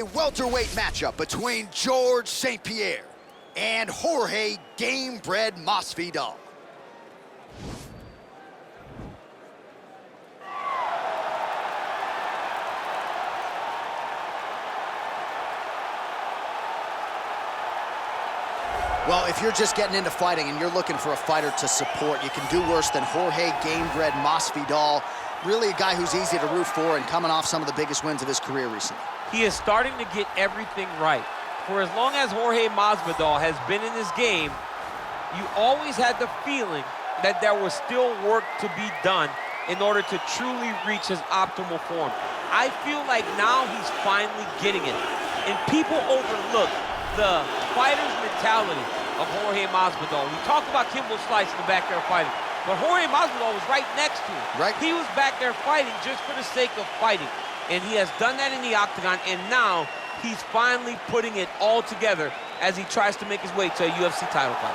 A welterweight matchup between George St-Pierre and Jorge Gamebred Masvidal. Well, if you're just getting into fighting and you're looking for a fighter to support, you can do worse than Jorge Gamebred Masvidal. Really a guy who's easy to root for and coming off some of the biggest wins of his career recently. He is starting to get everything right. For as long as Jorge Masvidal has been in this game, you always had the feeling that there was still work to be done in order to truly reach his optimal form. I feel like now he's finally getting it. And people overlook the fighter's mentality of Jorge Masvidal. We talk about Kimbo Slice in the back there fighting, but Jorge Masvidal was right next to him. Right. He was back there fighting just for the sake of fighting. And he has done that in the octagon, and now he's finally putting it all together as he tries to make his way to a UFC title fight.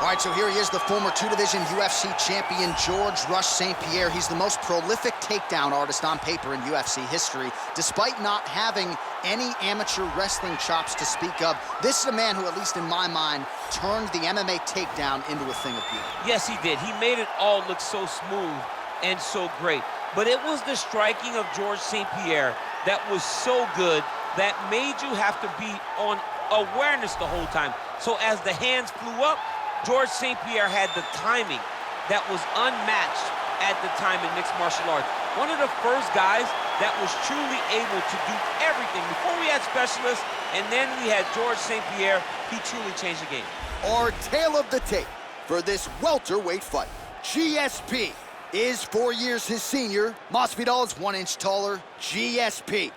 All right, so here he is, the former two-division UFC champion, George Rush St-Pierre. He's the most prolific takedown artist on paper in UFC history, despite not having any amateur wrestling chops to speak of. This is a man who, at least in my mind, turned the MMA takedown into a thing of beauty. Yes, he did. He made it all look so smooth and so great. But it was the striking of George St-Pierre that was so good that made you have to be on awareness the whole time. So as the hands flew up, George St-Pierre had the timing that was unmatched at the time in mixed martial arts. One of the first guys that was truly able to do everything. Before we had specialists, and then we had George St-Pierre, he truly changed the game. Our tale of the tape for this welterweight fight. GSP is 4 years his senior. Masvidal is 1 inch taller. GSP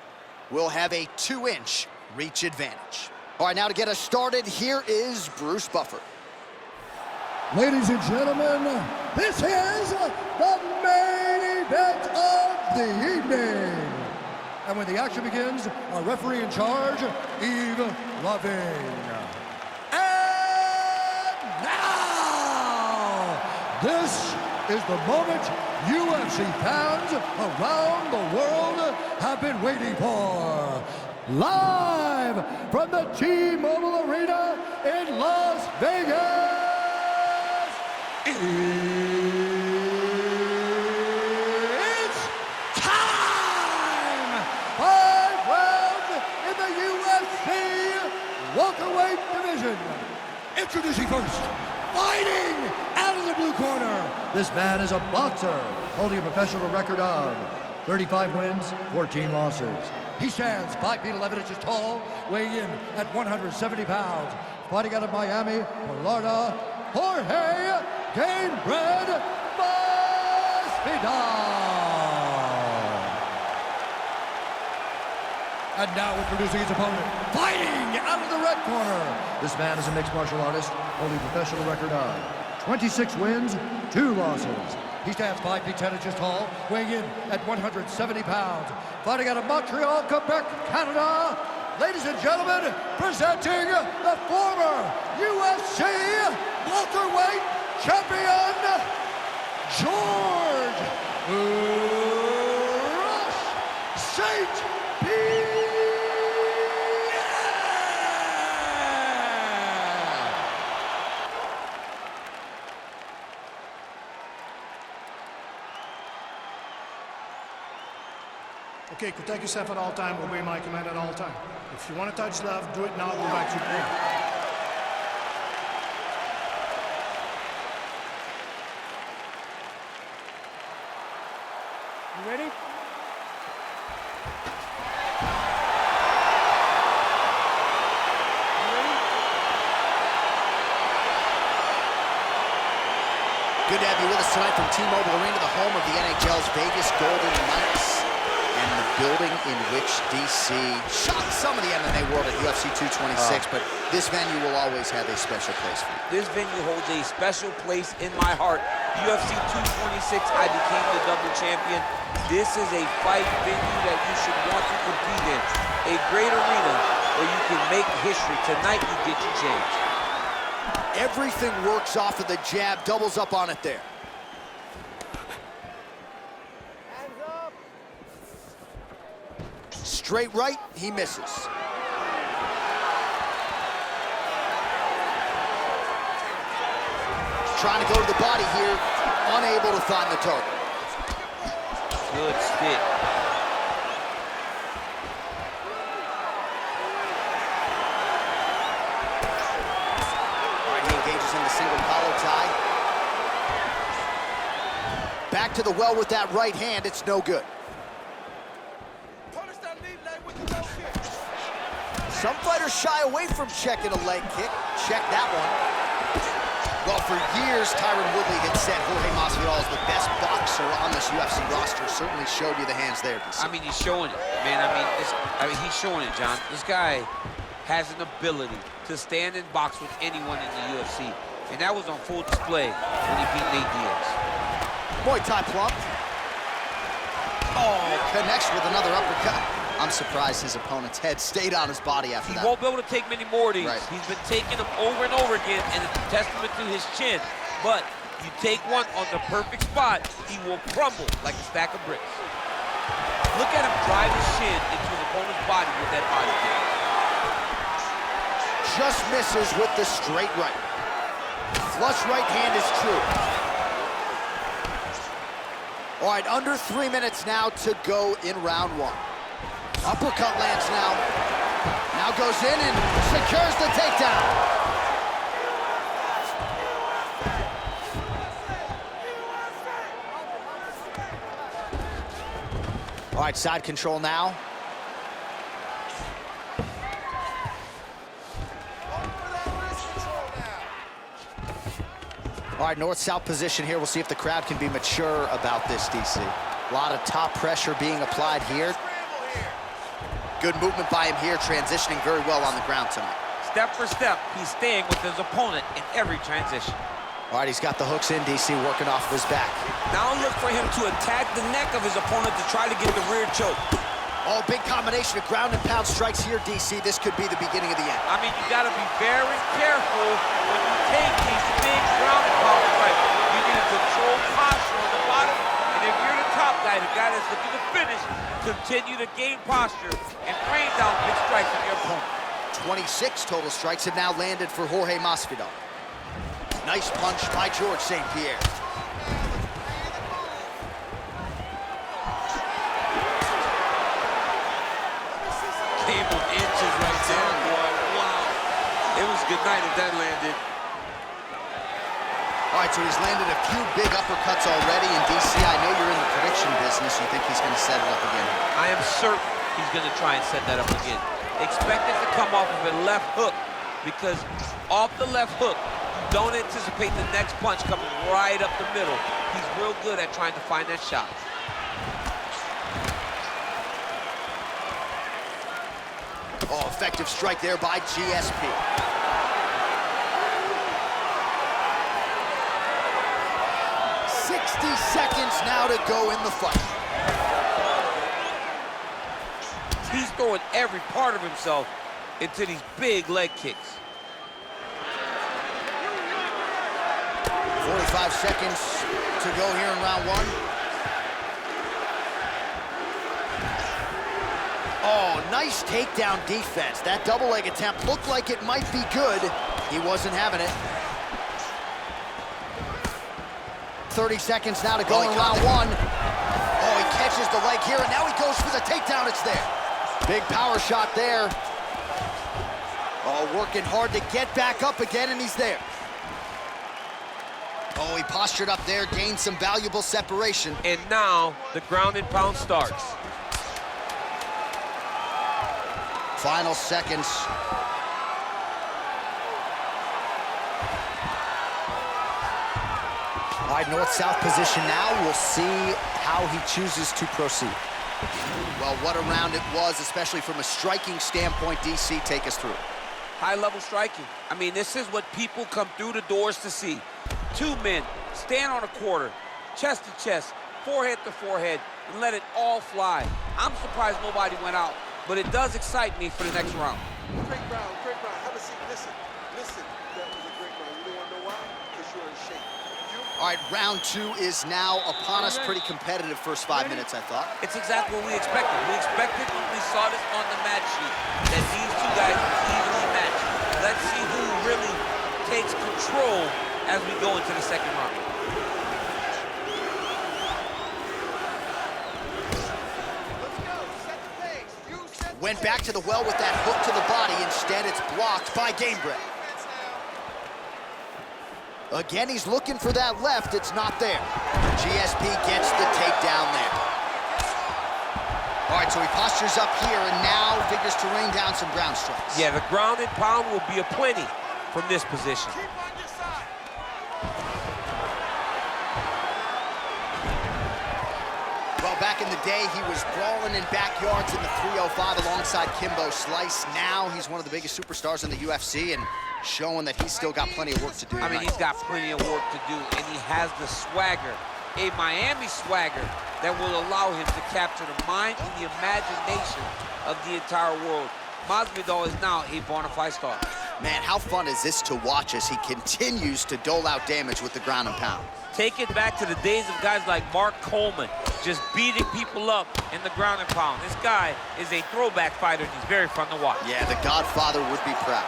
will have a 2-inch reach advantage. All right, now to get us started, here is Bruce Buffer. Ladies and gentlemen, this is the main event of the evening. And when the action begins, our referee in charge, Yves Loving. And now, this is the moment UFC fans around the world have been waiting for. Live from the T-Mobile Arena in Las Vegas. It's time! 5 rounds in the UFC welterweight division. Introducing first, fighting out of the blue corner. This man is a boxer holding a professional record of 35 wins, 14 losses. He stands 5 feet 11 inches tall, weighing in at 170 pounds. Fighting out of Miami, Florida, Jorge Gamebred Masvidal. And now introducing his opponent, fighting out of the red corner. This man is a mixed martial artist, holding a professional record of 26 wins, 2 losses. He stands 5 feet 10 inches tall, weighing in at 170 pounds. Fighting out of Montreal, Quebec, Canada. Ladies and gentlemen, presenting the former UFC welterweight champion, George Rush St-Pierre. Okay, protect yourself at all time, obey my command at all time. If you want to touch love, do it now, go back to prayer. You ready? Good to have you with us tonight from T-Mobile Arena, the home of the NHL's Vegas Golden Knights, and the building in which DC shocked some of the MMA world at UFC 226, but this venue will always have a special place for you. This venue holds a special place in my heart. UFC 226, I became the double champion. This is a fight venue that you should want to compete in. A great arena where you can make history. Tonight you get your chance. Everything works off of the jab, doubles up on it there. Straight right, he misses. Trying to go to the body here, unable to find the target. Good stick. All right, he engages in the single collar tie. Back to the well with that right hand, it's no good. Some fighters shy away from checking a leg kick. Check that one. Well, for years, Tyron Woodley had said Jorge Masvidal is the best boxer on this UFC roster. Certainly showed you the hands there, DC. I mean, he's showing it, man. He's showing it, John. This guy has an ability to stand and box with anyone in the UFC. And that was on full display when he beat Nate Diaz. Muay Thai plump. Oh, connects with another uppercut. I'm surprised his opponent's head stayed on his body after that. He won't be able to take many more of these. Right. He's been taking them over and over again, and it's a testament to his chin. But you take one on the perfect spot, he will crumble like a stack of bricks. Look at him drive his shin into his opponent's body with that body kick. Just misses with the straight right. Flush right hand is true. All right, under 3 minutes now to go in round one. Uppercut lands now. Now goes in and secures the takedown. All right, side control now. All right, north-south position here. We'll see if the crowd can be mature about this, DC. A lot of top pressure being applied here. Good movement by him here, transitioning very well on the ground tonight. Step for step, he's staying with his opponent in every transition. All right, he's got the hooks in, DC, working off of his back. Now look for him to attack the neck of his opponent to try to get the rear choke. Oh, big combination of ground and pound strikes here, DC. This could be the beginning of the end. I mean, you got to be very careful when you take these big ground and pound strikes. You need a controlled posture on the bottom, and if you're the top guy, the guy that's looking to finish, continue to gain posture and rain down big strikes on your opponent. 26 total strikes have now landed for Jorge Masvidal. Nice punch by George St-Pierre. Came with inches right there, boy. Wow. It was good night if that landed. All right, so he's landed a few big uppercuts already, and DC, I know you're in the prediction business. You think he's going to set it up again? I am certain he's going to try and set that up again. Expect it to come off of a left hook, because off the left hook, you don't anticipate the next punch coming right up the middle. He's real good at trying to find that shot. Oh, effective strike there by GSP. Seconds now to go in the fight. He's throwing every part of himself into these big leg kicks. 45 seconds to go here in round one. Oh, nice takedown defense. That double leg attempt looked like it might be good. He wasn't having it. 30 seconds now to go in round one. Oh, he catches the leg here, and now he goes for the takedown. It's there. Big power shot there. Oh, working hard to get back up again, and he's there. Oh, he postured up there, gained some valuable separation. And now the ground and pound starts. Final seconds. All right, north-south position now. We'll see how he chooses to proceed. Well, what a round it was, especially from a striking standpoint. DC, take us through. High-level striking. I mean, this is what people come through the doors to see. Two men stand on a quarter, chest to chest, forehead to forehead, and let it all fly. I'm surprised nobody went out, but it does excite me for the next round. Great round, great round. Have a seat. Listen. That was a great round. You don't want to know why? Because you're in shape. All right, round two is now upon us. Pretty competitive first 5 minutes, I thought. It's exactly what we expected. We expected when we saw stat sheet that these two guys are evenly matched. Let's see who really takes control as we go into the second round. Went back to the well with that hook to the body. Instead, it's blocked by Gamebred. Again, he's looking for that left. It's not there. GSP gets the takedown there. All right, so he postures up here and now figures to rain down some ground strikes. Yeah, the ground and pound will be aplenty from this position. Well, back in the day, he was brawling in backyards in the 305 alongside Kimbo Slice. Now he's one of the biggest superstars in the UFC and showing that he's still got plenty of work to do. I mean, he's got plenty of work to do, and he has the swagger, a Miami swagger, that will allow him to capture the mind and the imagination of the entire world. Masvidal is now a bona fide star. Man, how fun is this to watch as he continues to dole out damage with the ground and pound? Take it back to the days of guys like Mark Coleman, just beating people up in the ground and pound. This guy is a throwback fighter, and he's very fun to watch. Yeah, the Godfather would be proud.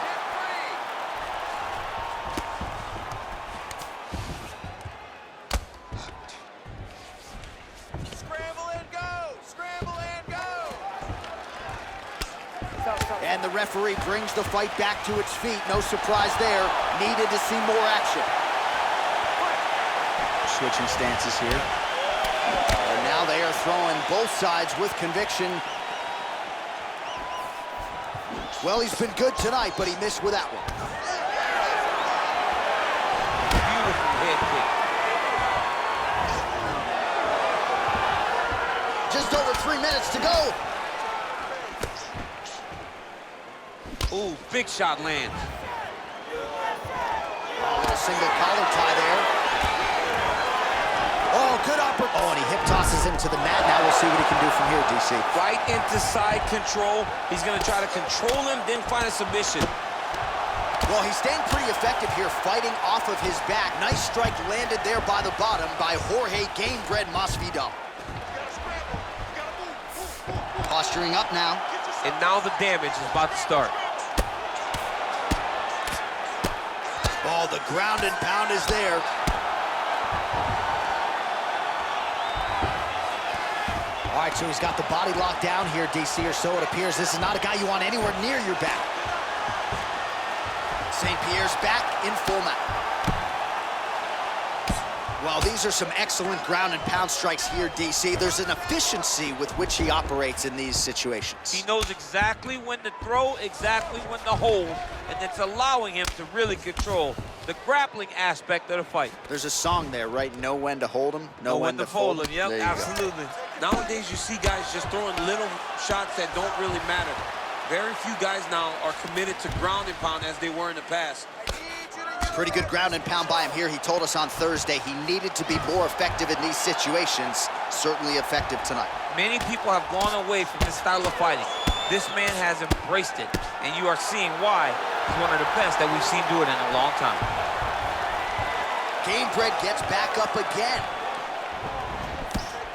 And the referee brings the fight back to its feet. No surprise there. Needed to see more action. Switching stances here. And now they are throwing both sides with conviction. Well, he's been good tonight, but he missed with that one. Beautiful head kick. Just over 3 minutes to go. Ooh, big shot lands. Oh, little single collar tie there. Oh, good upper. Oh, and he hip tosses him to the mat. Now we'll see what he can do from here, DC. Right into side control. He's going to try to control him, then find a submission. Well, he's staying pretty effective here, fighting off of his back. Nice strike landed there by the bottom by Jorge Gamebred Masvidal. Posturing up now. And now the damage is about to start. Oh, the ground and pound is there. All right, so he's got the body locked down here, DC, or so it appears. This is not a guy you want anywhere near your back. St-Pierre's back in full mount. Well, these are some excellent ground and pound strikes here, DC. There's an efficiency with which he operates in these situations. He knows exactly when to throw, exactly when to hold, and it's allowing him to really control the grappling aspect of the fight. There's a song there, right? Know when to hold him, know when to fold him. Yep, absolutely. Nowadays, you see guys just throwing little shots that don't really matter. Very few guys now are committed to ground and pound as they were in the past. Pretty good ground and pound by him here. He told us on Thursday he needed to be more effective in these situations. Certainly effective tonight. Many people have gone away from this style of fighting. This man has embraced it, and you are seeing why he's one of the best that we've seen do it in a long time. Gamebred gets back up again.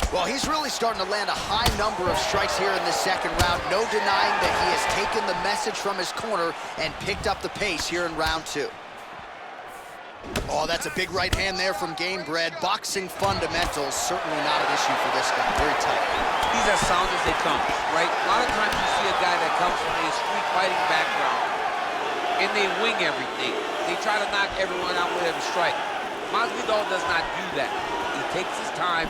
Well, he's really starting to land a high number of strikes here in this second round. No denying that he has taken the message from his corner and picked up the pace here in round 2. Oh, that's a big right hand there from Gamebred. Boxing fundamentals, certainly not an issue for this guy. Very tight. He's as sound as they come, right? A lot of times you see a guy that comes from a street fighting background, and they wing everything. They try to knock everyone out with every strike. Masvidal does not do that. He takes his time,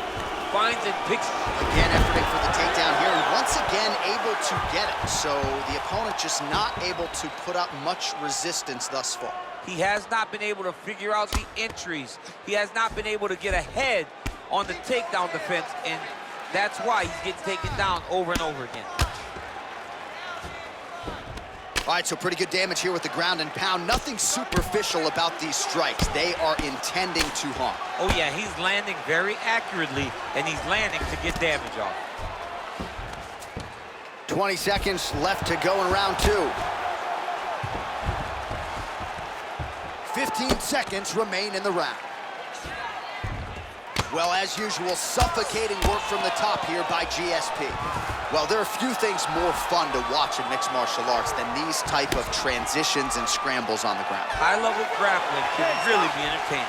finds and picks. Again, efforting for the takedown here, and once again able to get it. So the opponent just not able to put up much resistance thus far. He has not been able to figure out the entries. He has not been able to get ahead on the takedown defense, and that's why he's getting taken down over and over again. All right, so pretty good damage here with the ground and pound. Nothing superficial about these strikes. They are intending to harm. Oh yeah, he's landing very accurately, and he's landing to get damage off. 20 seconds left to go in round 2. 15 seconds remain in the round. Well, as usual, suffocating work from the top here by GSP. Well, there are few things more fun to watch in mixed martial arts than these type of transitions and scrambles on the ground. High-level grappling can really be entertaining.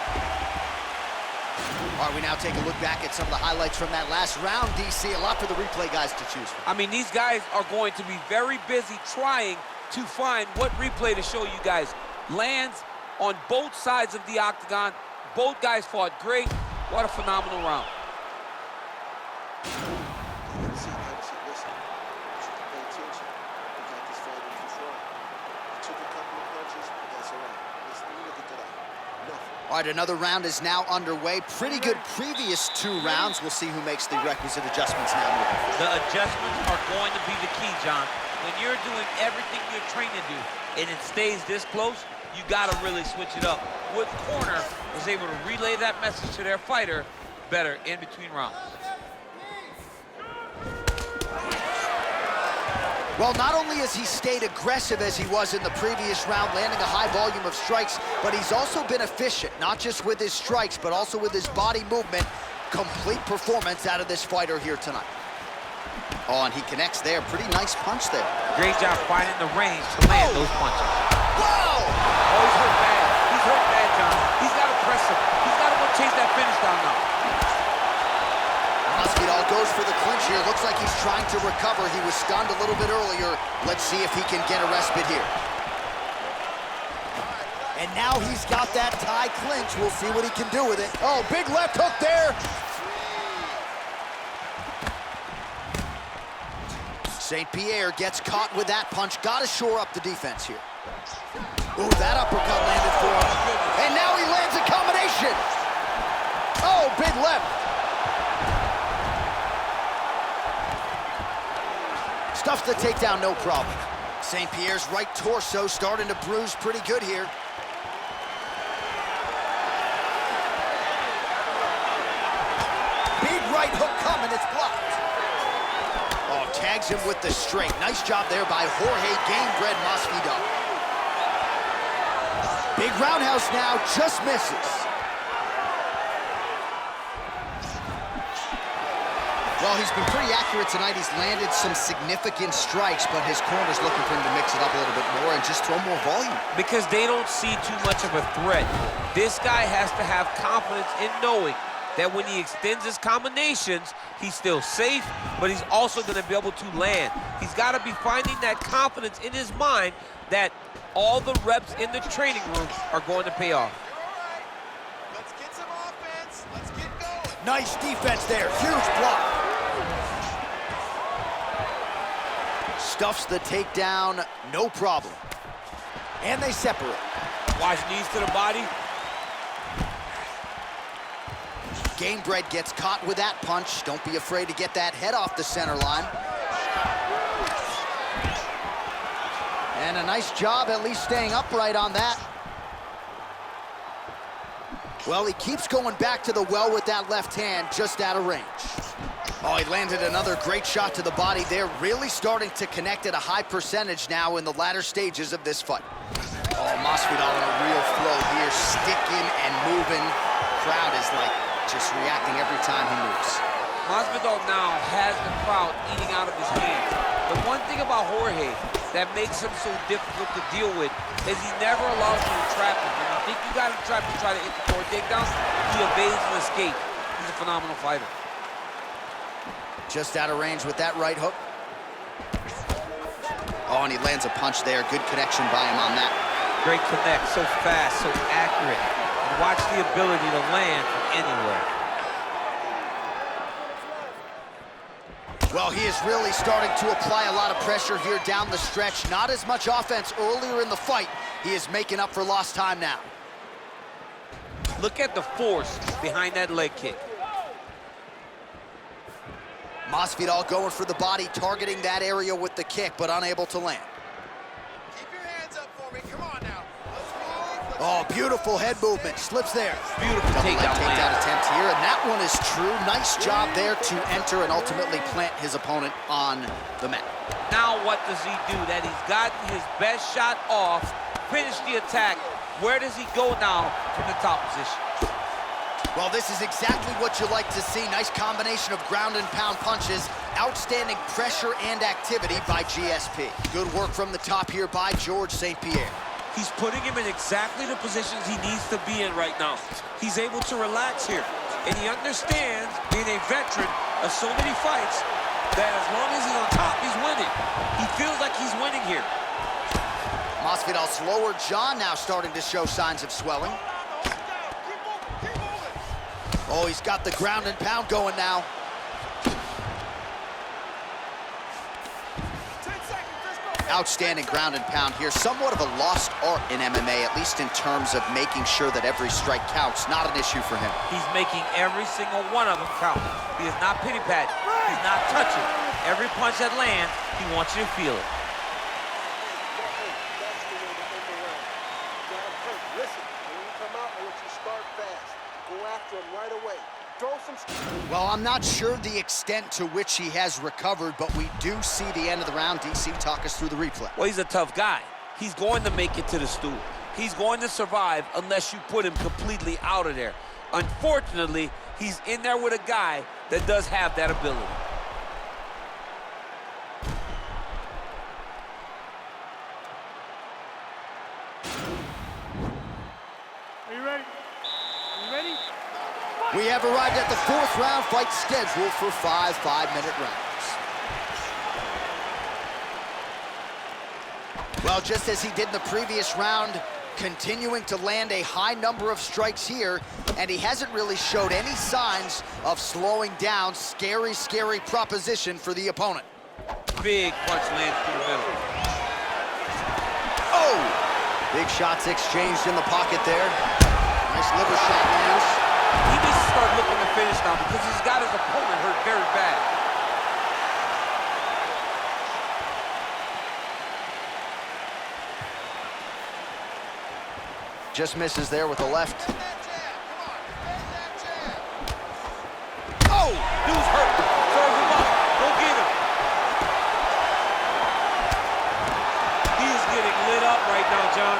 All right, we now take a look back at some of the highlights from that last round, DC. A lot for the replay guys to choose from. I mean, these guys are going to be very busy trying to find what replay to show you guys. Lands on both sides of the octagon. Both guys fought great. What a phenomenal round. Listen, you should pay attention. We got this fight in control. He took a couple of punches, but that's all right. Listen, let me look at that eye. Nothing. All right, another round is now underway. Pretty good previous 2 rounds. We'll see who makes the requisite adjustments now. The adjustments are going to be the key, John. When you're doing everything you're trained to do and it stays this close, you gotta really switch it up. What corner was able to relay that message to their fighter better in between rounds? Well, not only has he stayed aggressive as he was in the previous round, landing a high volume of strikes, but he's also been efficient, not just with his strikes, but also with his body movement. Complete performance out of this fighter here tonight. Oh, and he connects there. Pretty nice punch there. Great job finding the range to land those punches. Whoa! Oh, he's hurt bad. He's hurt bad, John. He's got to press him. He's got to go chase that finish down now. Masvidal goes for the clinch here. Looks like he's trying to recover. He was stunned a little bit earlier. Let's see if he can get a respite here. And now he's got that tie clinch. We'll see what he can do with it. Oh, big left hook there. St-Pierre gets caught with that punch. Got to shore up the defense here. Ooh, that uppercut landed for him. And now he lands a combination. Oh, big left. Stuffs the takedown, no problem. St-Pierre's right torso starting to bruise pretty good here. Big right hook coming, it's blocked. Oh, tags him with the straight. Nice job there by Jorge Gamebred Masvidal. Big roundhouse now, just misses. Well, he's been pretty accurate tonight. He's landed some significant strikes, but his corner's looking for him to mix it up a little bit more and just throw more volume. Because they don't see too much of a threat. This guy has to have confidence in knowing that when he extends his combinations, he's still safe, but he's also going to be able to land. He's got to be finding that confidence in his mind that all the reps in the training room are going to pay off. Let's get some offense. Let's get going. Nice defense there, huge block. Stuffs the takedown, no problem. And they separate. Watch knees to the body. Gamebred gets caught with that punch. Don't be afraid to get that head off the center line. And a nice job at least staying upright on that. Well, he keeps going back to the well with that left hand, just out of range. Oh, he landed another great shot to the body there, really starting to connect at a high percentage now in the latter stages of this fight. Oh, Masvidal in a real flow here, sticking and moving. Crowd is like just reacting every time he moves. Masvidal now has the crowd eating out of his hands. The one thing about Jorge that makes him so difficult to deal with is he never allows you to trap him. When you think you got him trapped and try to hit the forward takedowns, he evades and escapes. He's a phenomenal fighter. Just out of range with that right hook. Oh, and he lands a punch there. Good connection by him on that. Great connect, so fast, so accurate. And watch the ability to land from anywhere. Well, he is really starting to apply a lot of pressure here down the stretch. Not as much offense earlier in the fight. He is making up for lost time now. Look at the force behind that leg kick. Masvidal going for the body, targeting that area with the kick, but unable to land. Keep your hands up for me. Come on now. Let's move. Oh, beautiful head movement. Slips there. Beautiful Double leg takedown takedown land. attempt here, and that one is true. Nice job there to enter and ultimately plant his opponent on the mat. Now what does he do? That he's gotten his best shot off, finish the attack. Where does he go now from the top position? Well, this is exactly what you like to see. Nice combination of ground and pound punches. Outstanding pressure and activity by GSP. Good work from the top here by George St-Pierre. He's putting him in exactly the positions he needs to be in right now. He's able to relax here. And he understands, being a veteran of so many fights, that as long as he's on top, he's winning. He feels like he's winning here. Masvidal's lower jaw now starting to show signs of swelling. Oh, he's got the ground and pound going now. Outstanding ground and pound here. Somewhat of a lost art in MMA, at least in terms of making sure that every strike counts. Not an issue for him. He's making every single one of them count. He is not pity-patting. He's not touching. Every punch that lands, he wants you to feel it. Listen, when you come out, I want you to start fast. Go after him right away. Throw some... Well, I'm not sure the extent to which he has recovered, but we do see the end of the round. DC, talk us through the replay. Well, he's a tough guy. He's going to make it to the stool. He's going to survive unless you put him completely out of there. Unfortunately, he's in there with a guy that does have that ability. Are you ready? Are you ready? We have arrived at the fourth round, fight scheduled for 5 5-minute rounds. Well, just as he did in the previous round, continuing to land a high number of strikes here, and he hasn't really showed any signs of slowing down. Scary, scary proposition for the opponent. Big punch lands through the middle. Oh! Big shots exchanged in the pocket there. Nice liver shot lands. He needs to start looking to finish now because he's got his opponent hurt very bad. Just misses there with the left. Oh! Dude's hurt. Serve him up. Go get him. He is getting lit up right now, John.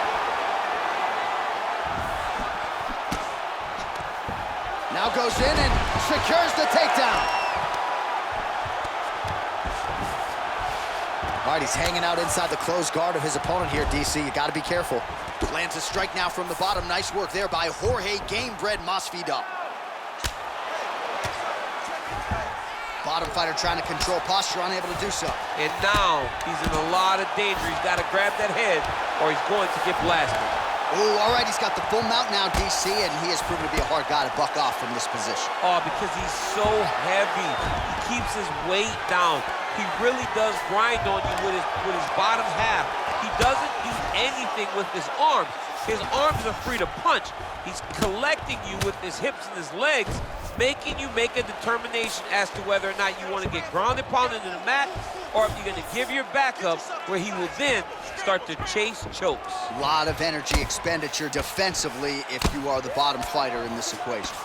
Now goes in and secures the takedown. All right, he's hanging out inside the closed guard of his opponent here, DC. You got to be careful. Lands a strike now from the bottom. Nice work there by Jorge Gamebred Masvidal. Bottom fighter trying to control posture, unable to do so. And now he's in a lot of danger. He's got to grab that head or he's going to get blasted. Oh, all right, he's got the full mount now, DC, and he has proven to be a hard guy to buck off from this position. Oh, because he's so heavy. He keeps his weight down. He really does grind on you with his bottom half. He doesn't do anything with his arms. His arms are free to punch. He's collecting you with his hips and his legs, making you make a determination as to whether or not you want to get grounded, pounded into the mat, or if you're going to give your back up, where he will then start to chase chokes. A lot of energy expenditure defensively if you are the bottom fighter in this equation.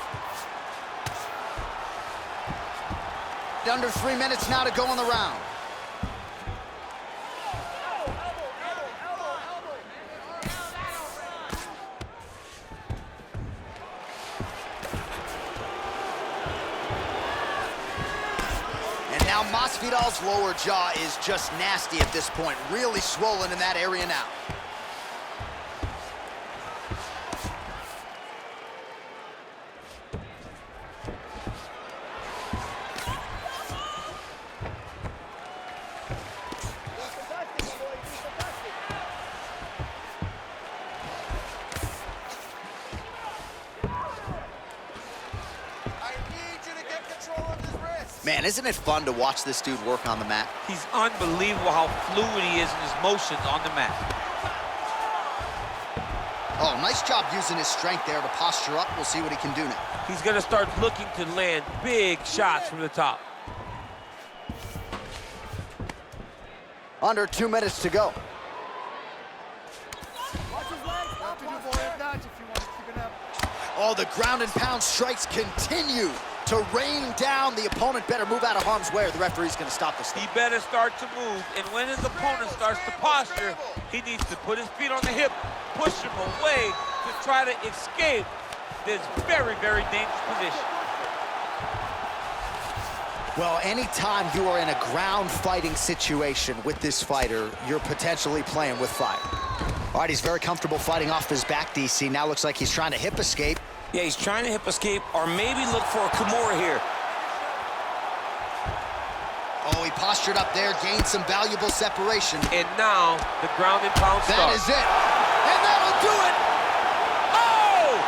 Under 3 minutes now to go in the round. And now Masvidal's lower jaw is just nasty at this point. Really swollen in that area now. Man, isn't it fun to watch this dude work on the mat? He's unbelievable how fluid he is in his motions on the mat. Oh, nice job using his strength there to posture up. We'll see what he can do now. He's going to start looking to land big shots from the top. Under 2 minutes to go. Oh, the ground and pound strikes continue to rain down. The opponent better move out of harm's way or the referee's going to stop this thing. He better start to move, and when his opponent starts to posture, he needs to put his feet on the hip, push him away to try to escape this very, very dangerous position. Well, anytime you are in a ground fighting situation with this fighter, you're potentially playing with fire. All right, he's very comfortable fighting off his back, DC. Now looks like he's trying to hip escape. Yeah, he's trying to hip escape or maybe look for a Kimura here. Oh, he postured up there, gained some valuable separation. And now the ground and pound starts. That is it. And that'll do it. Oh!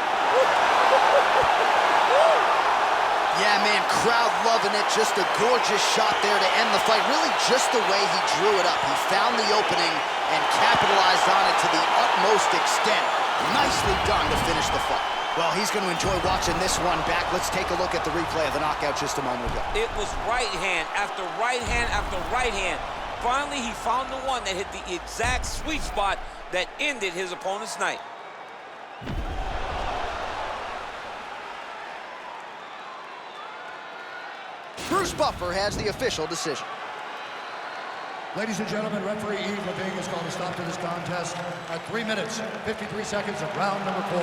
Yeah, man, crowd loving it. Just a gorgeous shot there to end the fight. Really just the way he drew it up. He found the opening and capitalized on it to the utmost extent. Nicely done to finish the fight. Well, he's going to enjoy watching this one back. Let's take a look at the replay of the knockout just a moment ago. It was right hand after right hand after right hand. Finally, he found the one that hit the exact sweet spot that ended his opponent's night. Bruce Buffer has the official decision. Ladies and gentlemen, referee Yves Levine has called a stop to this contest at 3 minutes, 53 seconds of round number 4.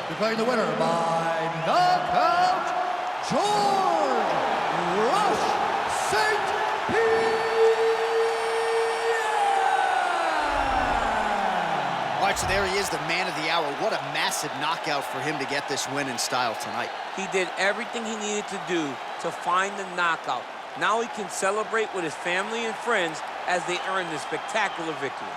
Declaring the winner by knockout, Jorge St-Pierre! All right, so there he is, the man of the hour. What a massive knockout for him to get this win in style tonight. He did everything he needed to do to find the knockout. Now he can celebrate with his family and friends as they earn this spectacular victory.